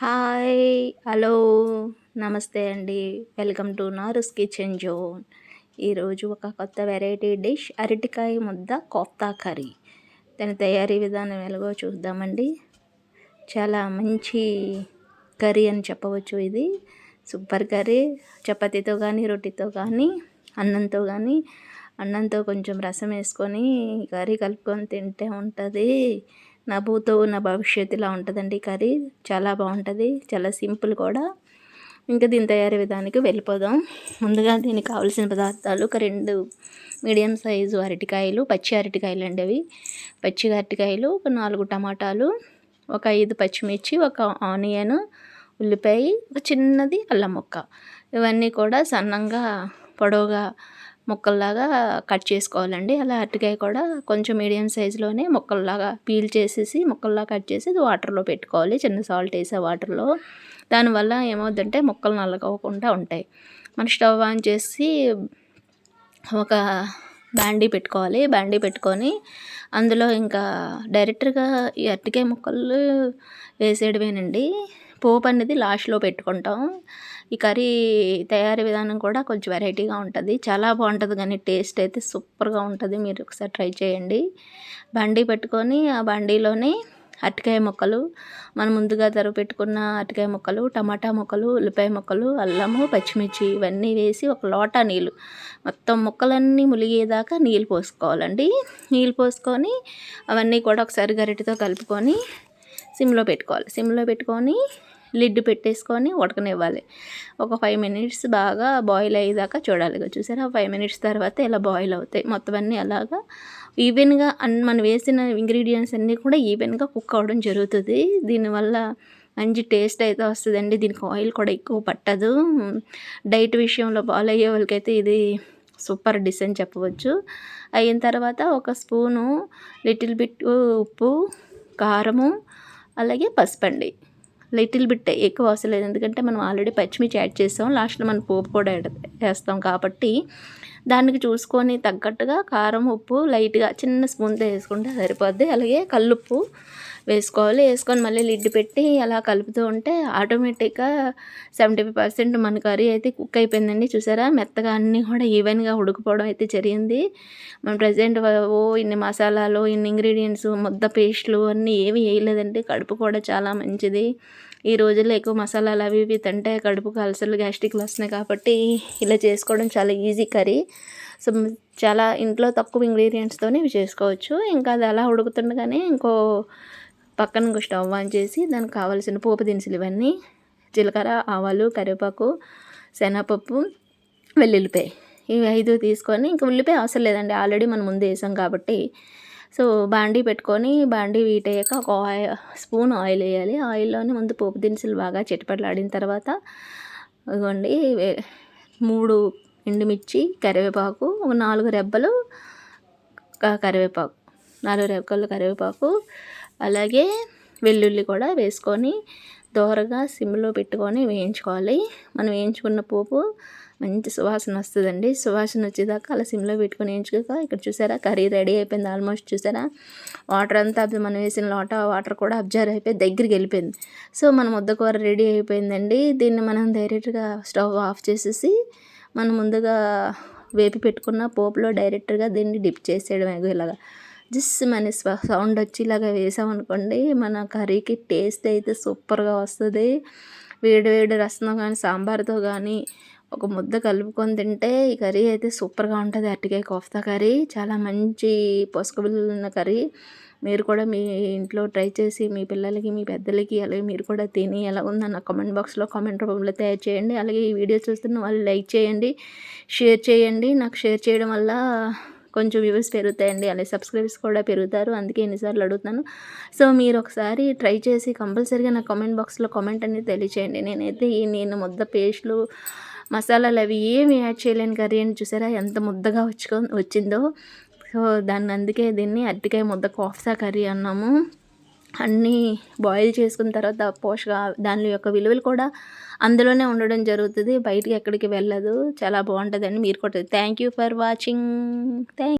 Hi, hello, నమస్తే అండి. Welcome to Naru's Kitchen Zone. ఈరోజు ఒక కొత్త వెరైటీ డిష్ అరటికాయ ముద్ద కోఫ్తా కర్రీ. దాని తయారీ విధానం ఎలాగో చూద్దామండి. చాలా మంచి కర్రీ అని చెప్పవచ్చు. ఇది సూపర్ కర్రీ. చపాతీతో కానీ, రొట్టెతో కానీ, అన్నంతో కొంచెం రసం వేసుకొని కర్రీ కలుపుకొని తింటే ఉంటుంది. నా భవిష్యత్తు ఇలా ఉంటుందండి. కర్రీ చాలా బాగుంటుంది, చాలా సింపుల్ కూడా. ఇంకా దీని తయారీ విధానానికి వెళ్ళిపోదాం. ముందుగా దీనికి కావాల్సిన పదార్థాలు ఒక 2 మీడియం సైజు అరటికాయలు, పచ్చి అరటికాయలు అండి అవి. పచ్చి అరటికాయలు, ఒక 4 టమాటాలు, ఒక 5 పచ్చిమిర్చి, ఒక ఆనియన్, ఉల్లిపాయ, ఒక చిన్నది అల్లం ముక్క. ఇవన్నీ కూడా సన్నంగా పొడవుగా ముక్కల్లాగా కట్ చేసుకోవాలండి. అలా అరటికాయ కూడా కొంచెం మీడియం సైజులోనే ముక్కల్లాగా పీల్ చేసేసి ముక్కల్లా కట్ చేసి వాటర్లో పెట్టుకోవాలి. చిన్న సాల్ట్ వేసే వాటర్లో. దానివల్ల ఏమవుతుందంటే ముక్కలు నల్లగవకుండా ఉంటాయి. మన స్టవ్ ఆన్ చేసి ఒక బాండీ పెట్టుకోవాలి. బాండీ పెట్టుకొని అందులో ఇంకా డైరెక్ట్గా ఈ అరటికాయ ముక్కలు వేసేయడమేనండి. పోపు అనేది లాస్ట్లో పెట్టుకుంటాం. ఈ కర్రీ తయారీ విధానం కూడా కొంచెం వెరైటీగా ఉంటుంది, చాలా బాగుంటుంది. కానీ టేస్ట్ అయితే సూపర్గా ఉంటుంది. మీరు ఒకసారి ట్రై చేయండి. బండి పెట్టుకొని ఆ బండిలోనే అరటికాయ ముక్కలు, మనం ముందుగా పెట్టుకున్న అరటికాయ ముక్కలు, టమాటా ముక్కలు, ఉల్లిపాయ ముక్కలు, అల్లము, పచ్చిమిర్చి ఇవన్నీ వేసి ఒక లోటా నీళ్ళు, మొత్తం ముక్కలన్నీ ములిగేదాకా నీళ్ళు పోసుకోవాలండి. నీళ్ళు పోసుకొని అవన్నీ కూడా ఒకసారి గరిటెతో కలుపుకొని సిమ్లో పెట్టుకొని లిడ్ పెట్టేసుకొని ఉడకనివ్వాలి. ఒక 5 మినిట్స్ బాగా బాయిల్ అయ్యేదాకా చూడాలి. చూసారా, 5 మినిట్స్ తర్వాత ఇలా బాయిల్ అవుతాయి. మొత్తం అన్నీ అలాగా ఈవెన్గా మనం వేసిన ఇంగ్రీడియంట్స్ అన్నీ కూడా ఈవెన్గా కుక్ అవ్వడం జరుగుతుంది. దీనివల్ల మంచి టేస్ట్ అయితే వస్తుందండి. దీనికి ఆయిల్ కూడా ఎక్కువ పట్టదు. డైట్ విషయంలో ఫాలో అయ్యే వాళ్ళకైతే ఇది సూపర్ డిష్ అని చెప్పవచ్చు. అయిన తర్వాత ఒక స్పూను లిటిల్ బిట్ ఉప్పు, కారము, అలాగే పసుపండి. లిటిల్ బిట్, ఎక్కువ అవసరం లేదు. ఎందుకంటే మనం ఆల్రెడీ పచ్చిమిర్చి యాడ్ చేస్తాం, లాస్ట్లో మనం పోపు కూడా వేస్తాం కాబట్టి దానికి చూసుకొని తగ్గట్టుగా కారం, ఉప్పు లైట్గా చిన్న స్పూన్తో వేసుకుంటే సరిపోద్ది. అలాగే కల్లుప్పు వేసుకోవాలి. వేసుకొని మళ్ళీ లిడ్ పెట్టి అలా కలుపుతూ ఉంటే ఆటోమేటిక్గా 75% మన కర్రీ అయితే కుక్ అయిపోయిందండి. చూసారా, మెత్తగా అన్నీ కూడా ఈవెన్గా ఉడికిపోవడం అయితే జరిగింది. మనం ప్రజెంట్ ఇన్ని మసాలాలు, ఇన్ని ఇంగ్రీడియంట్స్, ముద్ద పేస్ట్లు అన్నీ ఏమి వేయలేదండి. కడుపు కూడా చాలా మంచిది. ఈ రోజుల్లో ఎక్కువ మసాలాలు అవి ఇవి తింటే కడుపుకు అల్సర్లు, గ్యాస్ట్రిక్లు వస్తున్నాయి కాబట్టి ఇలా చేసుకోవడం చాలా ఈజీ కర్రీ. సో చాలా ఇంట్లో తక్కువ ఇంగ్రీడియంట్స్తోనే ఇవి చేసుకోవచ్చు. ఇంకా అది అలా ఉడుకుతుండగానే పక్కన స్టవ్ ఆన్ చేసి దానికి కావాల్సిన పోపు దినుసులు ఇవన్నీ జీలకర్ర, ఆవాలు, కరివేపాకు, శనగపప్పు, వెల్లుల్లిపాయ ఇవి 5 తీసుకొని, ఇంకా ఉల్లిపాయ అవసరం లేదండి, ఆల్రెడీ మనం ముందు వేసాం కాబట్టి. సో బాండీ పెట్టుకొని బాండీ వీట్ అయ్యాక ఒక స్పూన్ ఆయిల్ వేయాలి. ఆయిల్లోనే ముందు పోపు దినుసులు బాగా చిటపటలాడిన తర్వాత ఇదిగోండి 3 ఎండుమిర్చి, కరివేపాకు, ఒక 4 రెబ్బలు కరివేపాకు, అలాగే వెల్లుల్లి కూడా వేసుకొని దోరగా సిమ్లో పెట్టుకొని వేయించుకోవాలి. మనం వేయించుకున్న పోపు మంచి సువాసన వస్తుందండి. సువాసన వచ్చేదాకా అలా సిమ్లో పెట్టుకొని వేయించుకోక, ఇక్కడ చూసారా కర్రీ రెడీ అయిపోయింది ఆల్మోస్ట్. చూసారా, వాటర్ అంతా మనం వేసిన లోటా వాటర్ కూడా అబ్జర్వ్ అయిపోయి దగ్గరికి వెళ్ళిపోయింది. సో మన ముద్ద కూర రెడీ అయిపోయిందండి. దీన్ని మనం డైరెక్ట్గా స్టవ్ ఆఫ్ చేసేసి మనం ముందుగా వేపి పెట్టుకున్న పోపులో డైరెక్ట్గా దీన్ని డిప్ చేసేయడం. ఇలాగా జస్ట్ మన సౌండ్ వచ్చి ఇలాగ వేసామనుకోండి, మన కర్రీకి టేస్ట్ అయితే సూపర్గా వస్తుంది. వేడి వేడి రసంతో కానీ, సాంబార్తో కానీ ఒక ముద్ద కలుపుకొని తింటే ఈ కర్రీ అయితే సూపర్గా ఉంటుంది. అరటికాయ కోఫ్తా కర్రీ చాలా మంచి పోషకవిలువలున్న కర్రీ. మీరు కూడా మీ ఇంట్లో ట్రై చేసి మీ పిల్లలకి, మీ పెద్దలకి, అలాగే మీరు కూడా తిని ఎలా ఉందో నా కామెంట్ బాక్స్లో కామెంట్ రూపంలో తయారు చేయండి. అలాగే ఈ వీడియో చూస్తున్న వాళ్ళు లైక్ చేయండి, షేర్ చేయండి. నాకు షేర్ చేయడం వల్ల కొంచెం వ్యూవర్స్ పెరుగుతాయండి, అలాగే సబ్స్క్రైబర్స్ కూడా పెరుగుతారు. అందుకే ఎన్నిసార్లు అడుగుతున్నాను. సో మీరు ఒకసారి ట్రై చేసి కంపల్సరీగా నా కామెంట్ బాక్స్లో కామెంట్ అనేది తెలియచేయండి. నేను ముద్ద పేస్ట్లు, మసాలాలు అవి ఏమి యాడ్ చేయలేని కర్రీ అని చూసారా ఎంత ముద్దగా వచ్చిందో. సో అందుకే దీన్ని అరటికాయ ముద్ద కోఫ్తా కర్రీ అన్నాము. అన్నీ బాయిల్ చేసుకున్న తర్వాత దాని యొక్క విలువలు కూడా అందులోనే ఉండడం జరుగుతుంది, బయటికి ఎక్కడికి వెళ్ళదు. చాలా బాగుంటుందండి. మీరు కూడా థ్యాంక్ యూ ఫర్ వాచింగ్.